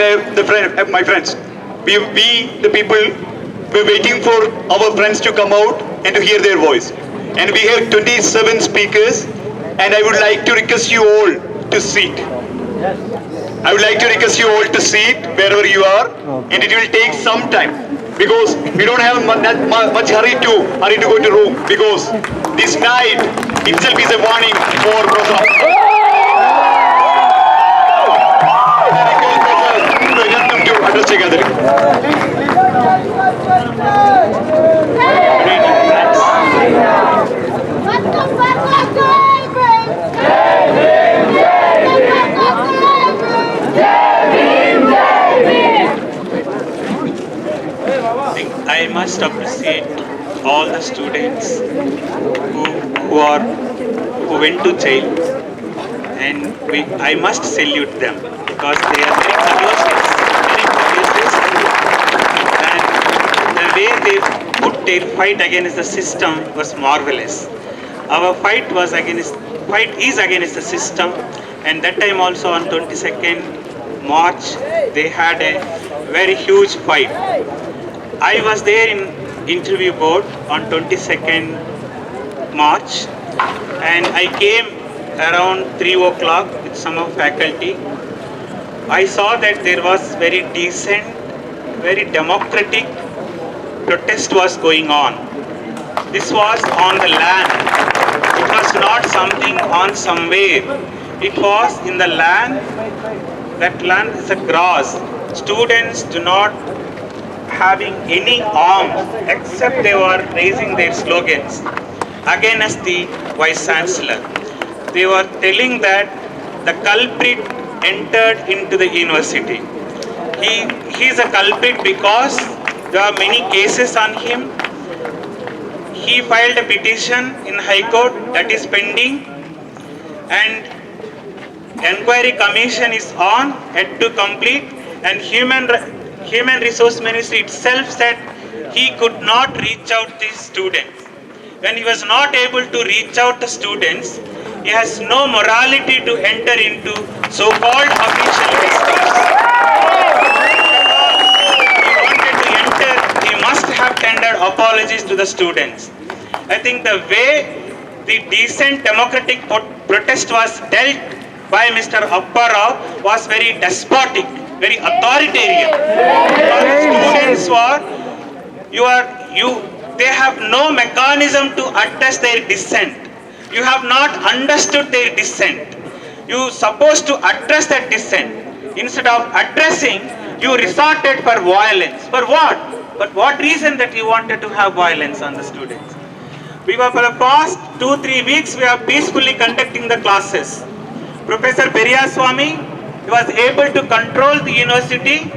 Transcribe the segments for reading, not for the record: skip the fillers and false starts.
and my friends, we the people, we're waiting for our friends to come out and to hear their voice. And we have 27 speakers, and I would like to request you all to sit. I would like to request you all to sit wherever you are, and it will take some time because we don't have much hurry to go to room, because this night itself is a warning for Prof. Ratnam to address the gathering. I must appreciate all the students who went to jail, and I must salute them because they are very courageous, and the way they put their fight against the system was marvelous. Our fight is against the system, and that time also on 22nd March they had a very huge fight. I was there in interview board on 22nd March, and I came around 3 o'clock with some of faculty. I saw that there was very decent, very democratic protest was going on. This was on the land. It was not something on somewhere. It was in the land. That land is a grass. Students do not having any arms except they were raising their slogans against the Vice Chancellor. They were telling that the culprit entered into the university. He is a culprit because there are many cases on him. He filed a petition in High Court that is pending, and Enquiry Commission is on, yet to complete, and Human Resource Ministry itself said he could not reach out to students. When he was not able to reach out to students, he has no morality to enter into so-called official restrooms. He wanted to enter, he must have tendered apologies to the students. I think the way the decent democratic protest was dealt by Mr. Apparao was very despotic, very authoritarian. Students they have no mechanism to address their dissent. You have not understood their dissent. You supposed to address that dissent. Instead of addressing, you resorted for violence. For what? For what reason that you wanted to have violence on the students? We were for the past 2-3 weeks, we are peacefully conducting the classes. Professor Periyaswamy, he was able to control the university.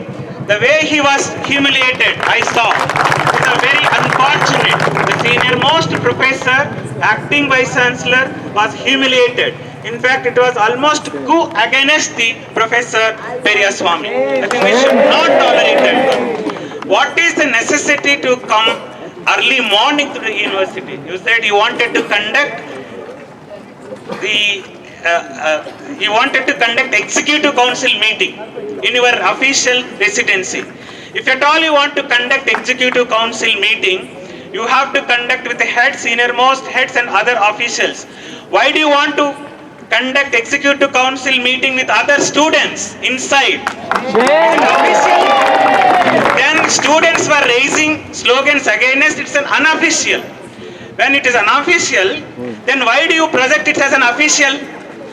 The way he was humiliated, I saw. It was very unfortunate. The senior-most professor, acting vice chancellor, was humiliated. In fact, it was almost coup against the Professor Periyaswamy. I think we should not tolerate that. What is the necessity to come early morning to the university? You said you wanted to conduct executive council meeting in your official residency. If at all you want to conduct executive council meeting, you have to conduct with the heads, senior-most heads and other officials. Why do you want to conduct executive council meeting with other students inside? Then students were raising slogans against it's an unofficial. When it is unofficial, then why do you project it as an official?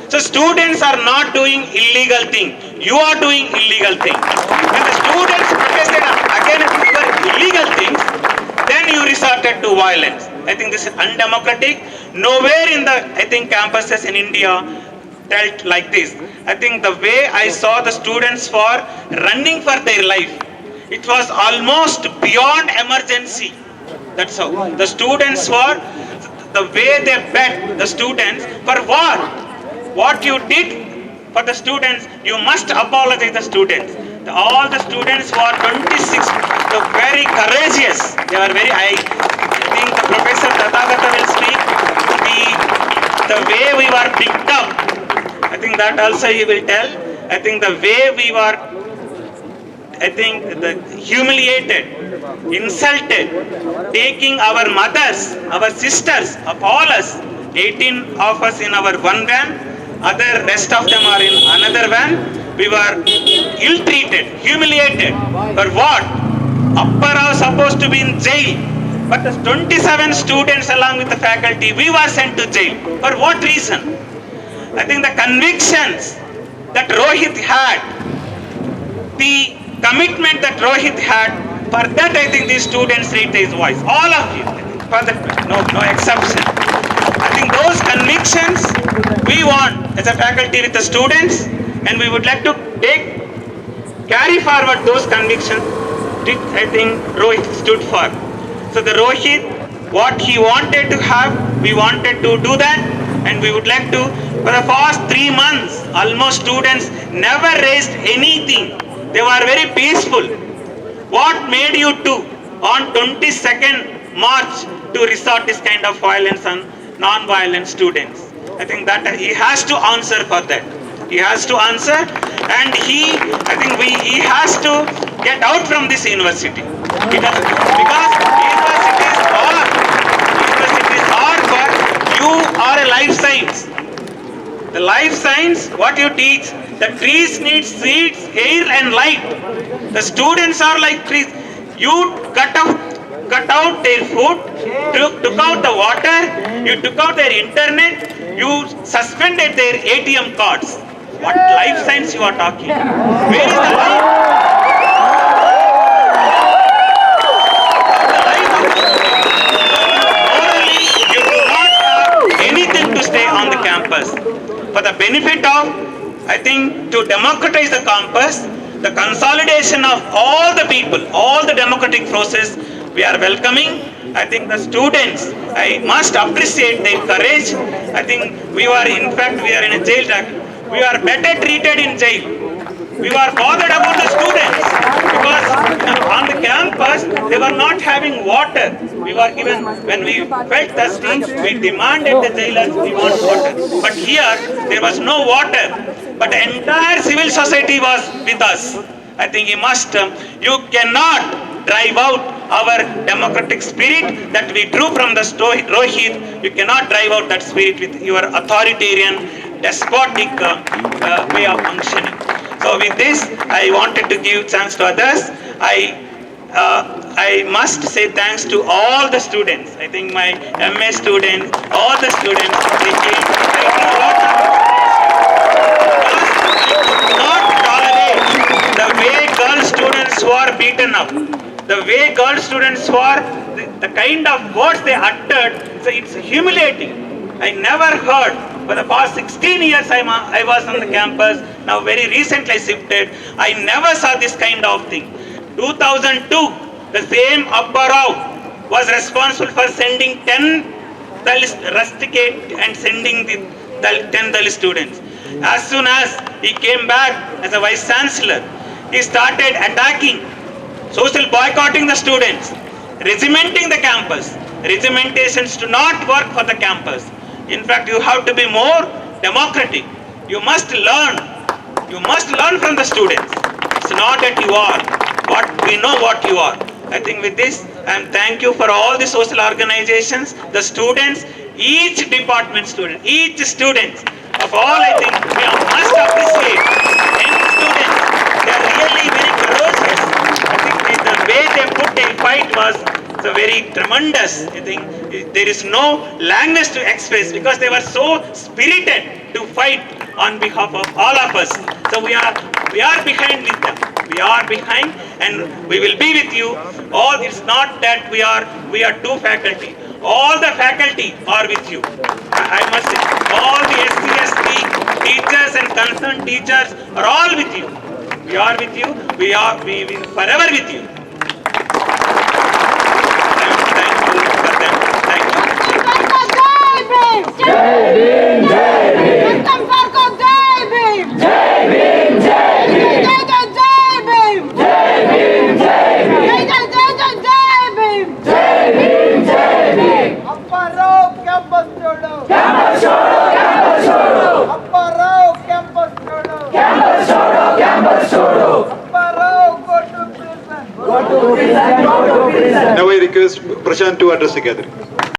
So students are not doing illegal thing. You are doing illegal thing. When the students protested against your illegal things, then you resorted to violence. I think this is undemocratic. Nowhere in the campuses in India dealt like this. I think the way I saw the students for running for their life, it was almost beyond emergency. That's how. The students were, the way they begged the students for what? What you did for the students, you must apologize the students. All the students who are 26, the very courageous, they are very, I think the Professor Tathagata will speak, the way we were picked up, I think that also he will tell. I think the way we were I think, the humiliated, insulted, taking our mothers, our sisters, of all us, 18 of us in our one van, other rest of them are in another van. We were ill-treated, humiliated. For what? Appara was supposed to be in jail, but the 27 students along with the faculty, we were sent to jail. For what reason? I think the convictions that Rohit had, the commitment that Rohit had, for that I think these students raised his voice. All of you, for that, no exception. I think those convictions we want as a faculty with the students, and we would like to carry forward those convictions. I think Rohit stood for. So the Rohit, what he wanted to have, we wanted to do that, and we would like to. For the past 3 months, almost students never raised anything. They were very peaceful. What made you to, on 22nd March, to resort this kind of violence on non-violent students? I think that he has to answer for that. He has to answer, and he has to get out from this university. Because universities are for, you are a life science. The life science, what you teach, the trees need seeds, air and light. The students are like trees. You cut out their food, took out the water, you took out their internet, you suspended their ATM cards. What life science you are talking? Where is the life? Morally, you do not have anything to stay on the campus. For the benefit of, I think, to democratize the campus, the consolidation of all the people, all the democratic process, we are welcoming. I think the students, I must appreciate their courage. I think we are in a jail JAC. We are better treated in jail. We were bothered about the students because on the campus they were not having water. We were given, when we felt thirsty, we demanded the jailers, we want water. But here there was no water. But the entire civil society was with us. I think you cannot drive out our democratic spirit that we drew from the Rohit. You cannot drive out that spirit with your authoritarian, despotic way of functioning. So with this, I wanted to give chance to others. I must say thanks to all the students. I think my MA students, all the students, they came. I think a lot of not tolerate the way girl students were beaten up, the way girl students were, the kind of words they uttered. So it's humiliating. I never heard. For the past 16 years I was on the campus. Now very recently I shifted. I never saw this kind of thing. 2002, the same Abba Rao was responsible for sending 10 Dalit rusticate and sending the 10 Dalit students. As soon as he came back as a vice chancellor, he started attacking, social boycotting the students, regimenting the campus. Regimentations do not work for the campus. In fact, you have to be more democratic. You must learn. You must learn from the students. It's not that you are, but we know what you are. I think with this, thank you for all the social organizations, the students, each department student, each student of all. I think we must appreciate any students. They are really very ferocious. I think the way they put their fight was very tremendous. I think there is no language to express because they were so spirited to fight on behalf of all of us. So we are behind with them. We are behind, and we will be with you. All, it's not that we are two faculty. All the faculty are with you. I must say, all the SC/ST teachers and concerned teachers are all with you. We are with you. We will forever with you. Campus छोड़ो Now I request Prashant to address the gathering.